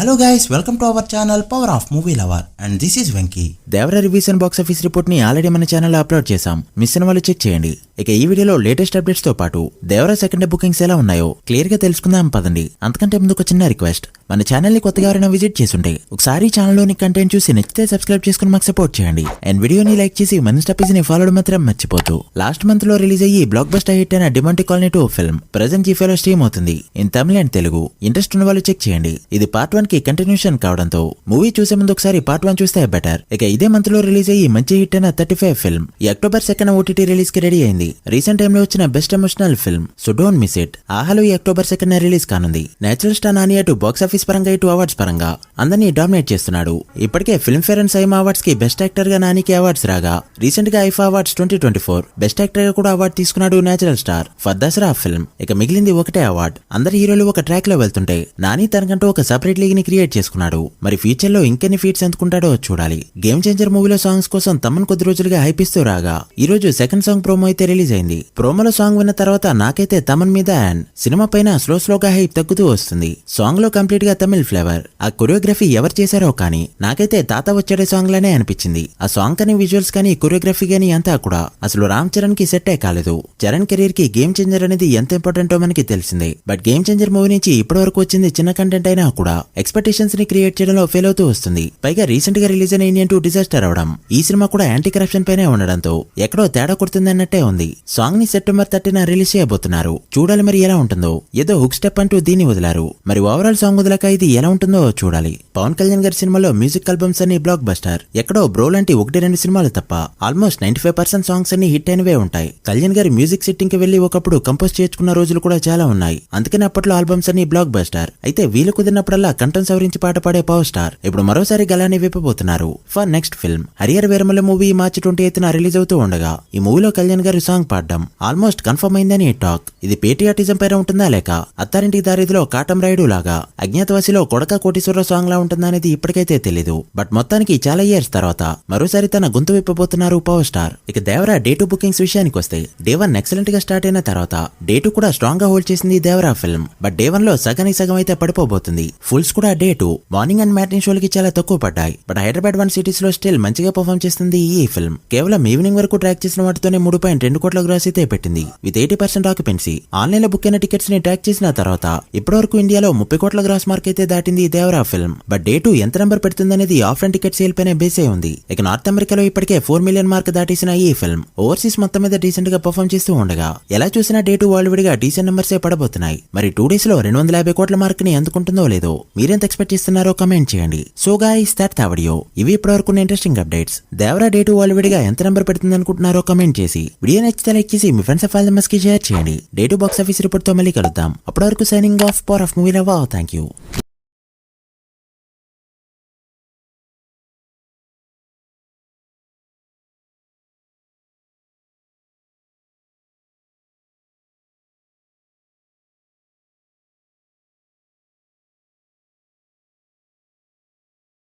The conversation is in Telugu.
Hello guys, welcome to our channel Power of Movie Lover and this is Venky. Devara reviews and box office report ని ఆల్రెడీ మన ఛానల్ లో అప్లోడ్ చేశాం. మిస్ అయిన వాళ్ళు చెక్ చేయండి. ఇక ఈ వీడియోలో లేటెస్ట్ అప్డేట్స్ తో పాటు దేవర సెకండ్ డే బుకింగ్స్ ఎలా ఉన్నాయో క్లియర్ గా తెలుసుకుందాం పదండి. అంతకంటే ముందు ఒక చిన్న రిక్వెస్ట్, మన ఛానల్ ని కొత్తగా ఎవరైనా విజిట్ చేసుంటే ఒకసారి ఛానల్ లోని కంటెంట్ చూసి నచ్చితే సబ్స్క్రైబ్ చేసుకుని మాకు సపోర్ట్ చేయండి. అండ్ వీడియోని లైక్ చేసి మన స్టపీస్ ని ఫాలో మాత్రం మర్చిపోతూ. లాస్ట్ మంత్ లో రిలీజ్ అయ్యి బ్లాక్ బస్టర్ హిట్ అయిన డిమాంటి కాలనీ 2 ఫిల్మ్ ప్రెజెంట్ జీఫేలో స్ట్రీమ్ అవుతుంది ఇన్ తమిళ అండ్ తెలుగు. ఇంట్రెస్ట్ ఉన్న వాళ్ళు చెక్ చేయండి. ఇది పార్ట్ 1 కి కంటిన్యూషన్ కావడంతో మూవీ చూసే ముందు ఒకసారి పార్ట్ 1 చూస్తే బెటర్. ఇక ఇదే మంత్ లో రిలీజ్ అయ్యి మంచి హిట్ అయిన 35 ఫిల్మ్ ఈ అక్టోబర్ 2 ఓటీటీ రిలీజ్ కి రెడీ అయింది. రీసెంట్ టైమ్ లో వచ్చిన best emotional film so don't miss it ఆహాలో ఈ అక్టోబర్ 2 రిలీజ్ కానుంది. నేచురల్ స్టార్ నాని అటు బాక్స్ ఆఫీస్ పరంగా ఇటు అవార్డ్స్ పరంగా అందరినీ డామినేట్ చేస్తున్నాడు. ఇప్పటికే Filmfare and SIIMA awards కి బెస్ట్ యాక్టర్ గా నానికి అవార్డ్స్ రాగా, రీసెంట్ గా ఐఫా అవార్డ్స్ 2024 బెస్ట్ యాక్టర్ గా కూడా అవార్డు తీసుకున్నాడు natural star for Dasara film. ఇక మిగిలింది ఒకటే అవార్డ్. అందరి హీరోలు ఒక ట్రాక్ లో వెళ్తుంటే నాని తనకంటూ ఒక సెపరేట్ లీగ్ ని క్రియేట్ చేసుకున్నాడు. మరి ఫ్యూచర్ లో ఇంకెన్ని ఫీట్స్ అందుకుంటాడో చూడాలి. గేమ్ చేంజర్ మూవీలో సాంగ్స్ కోసం తమన్ కొద్ది రోజులుగా హైప్ ఇస్తూ రాగా ఈ రోజు సెకండ్ సాంగ్ ప్రోమో అయితే రిలీజ్ అయింది. ప్రోమోలో సాంగ్ విన్న తర్వాత నాకైతే తమన్ మీద అండ్ సినిమా పైన స్లోగా హైప్ తగ్గుతూ వస్తుంది. సాంగ్ లో కంప్లీట్ గా తమిళ్ ఫ్లేవర్. ఆ కొరియోగ్రఫీ ఎవరు చేశారో కానీ నాకైతే తాత వచ్చాడే సాంగ్ లానే అనిపించింది. ఆ సాంగ్ కానీ విజువల్స్ కానీ కొరియోగ్రఫీ కానీ అంతా కూడా అసలు రామ్ చరణ్ కి సెట్ కాలేదు. చరణ్ కెరీర్ కి గేమ్ చేంజర్ అనేది ఎంత ఇంపార్టెంటో మనకి తెలిసిందే. బట్ గేమ్ చేంజర్ మూవీ నుంచి ఇప్పటి వరకు వచ్చింది చిన్న కంటెంట్ అయినా కూడా ఎక్స్పెక్టేషన్స్ ని క్రియేట్ చేయడంలో ఫెయిల్ అవుతూ వస్తుంది. పైగా రీసెంట్ గా రిలీజ్ అయిన ఇండియన్ 2 డిజాస్టర్ అవడం, ఈ సినిమా కూడా యాంటీ కరప్షన్ పైనే ఉండడంతో ఎక్కడో తేడా కొడుతుందన్నట్టే ఉంది. సాంగ్ ని సెప్టెంబర్ 30 రిలీజ్ చేయబోతున్నారు. చూడాలి మరి ఎలా ఉంటుందో. ఏదో హుక్ స్టెప్ అంటూ దీన్ని వదిలారు. మరి ఓవరాల్ సాంగ్ వదిలాక ఇది ఎలా ఉంటుందో చూడాలి. పవన్ కళ్యాణ్ గారి సినిమాలో మ్యూజిక్ ఆల్బమ్స్ అన్ని బ్లాక్ బస్టర్. ఎక్కడో బ్రో లాంటి 1-2 సినిమాలు తప్ప ఆల్మోస్ట్ 95% సాంగ్స్ అన్ని హిట్ అయినవే ఉంటాయి. కళ్యాణ్ గారి మ్యూజిక్ సెట్టింగ్ కి వెళ్లి ఒకప్పుడు కంపోజ్ చేసుకున్న రోజులు కూడా చాలా ఉన్నాయి. అందుకని అప్పట్లో ఆల్బమ్స్ అన్ని బ్లాక్ బస్టర్. అయితే వీలు కుదిరినప్పుడల్లా కంఠం సవరించి పాట పాడే పవర్ స్టార్ ఇప్పుడు మరోసారి గలాన్ని విప్పబోతున్నారు for next film. Harihara Veeramallu movie March 28 release అవుతూ ఉండగా ఈ మూవీలో కళ్యాణ్ గారి సాంగ్ పాడడం ఆల్మోస్ట్ కన్ఫర్మ్ అయిందని టాక్. ఇది పేట్రియాటిజం పైన ఉంటుందా లేక అత్తారింటికి దారిదిలో కాటం రాయుడు లాగా అజ్ఞాతవాసిలో కొడక కోటీశ్వర సాంగ్ లా ఉంటుందా అనేది ఇప్పటికైతే తెలీదు. బట్ మొత్తానికి చాలా ఇయర్స్ తర్వాత మరోసారి తన గొంతు విప్పబోతున్నారు పవర్ స్టార్. ఇక దేవరా డే 2 బుకింగ్స్ విషయానికి వస్తే డే 1 ఎక్సలెంట్ గా స్టార్ట్ అయిన తర్వాత డే 2 కూడా స్ట్రాంగ్ గా హోల్డ్ చేసింది దేవరా ఫిల్మ్. బట్ డే 1 లో సగానికి సగం అయితే పడిపోబోతుంది. ఫుల్స్ కూడా డే 2 మార్నింగ్ అండ్ మ్యాట్నీ షోలకి చాలా తక్కువ పడ్డాయి. బట్ హైదరాబాద్ 1 సిటీస్ లో స్టిల్ మంచిగా పర్ఫార్మ్ చేస్తుంది ఈ ఫిల్మ్. కేవలం ఈవినింగ్ వరకు ట్రాక్ చేసిన వాటితోనే 3.2 కోట్ల గ్రాస్ అయితే పెట్టింది విత్ 80% ఆక్యుపెన్సీ. ఆన్లైన్ లో బుక్ అయిన టికెట్స్ ని ట్రాక్ చేసిన తర్వాత ఇప్పటివరకు ఇండియాలో 30 కోట్ల గ్రాస్ మార్క్ అయితే దాటింది దేవరా ఫిల్మ్. బట్ డే 2 ఎంత నంబర్ పెడుతుందనేది ఆఫ్లైన్ టికెట్ సేల్ పైన బేస్ అయి ఉంది. ఇక నార్త్ అమెరికాలో ఇప్పటికే 4 మిలియన్ మార్క్ దాటేసిన ఈ ఫిల్మ్ ఓవర్సీస్ మొత్తం మీద డీసెంట్ గా పర్ఫార్మ్ చేస్తూ ఉండగా ఎలా చూసినా డే 2 వరల్డ్ విడిగా డీసెంట్ నంబర్సే పడబోతున్నాయి. మరి 2 డేస్ లో 250 కోట్ల మార్క్ ని అందుకుంటుందో లేదో మీరెంత ఎక్స్పెక్ట్ చేస్తున్నారో కమెంట్ చేయండి. So guys that's the video. ఇవి ఇప్పటివరకు interesting updates. Devara day 2 world విడిగా ఎంత నంబర్ పెడుతుంది అనుకుంటున్నారో కమెంట్ చేసి వీడియో నచ్చితే లైక్ చేసి మీ ఫ్రెండ్స్ అండ్ ఫ్యామిలీస్ కి షేర్ చేయండి. డే 2 బాక్స్ ఆఫీస్ రిపోర్ట్ తో మళ్ళీ కలుద్దాం. అప్పటి వరకు signing off power of movie lover. Thank you.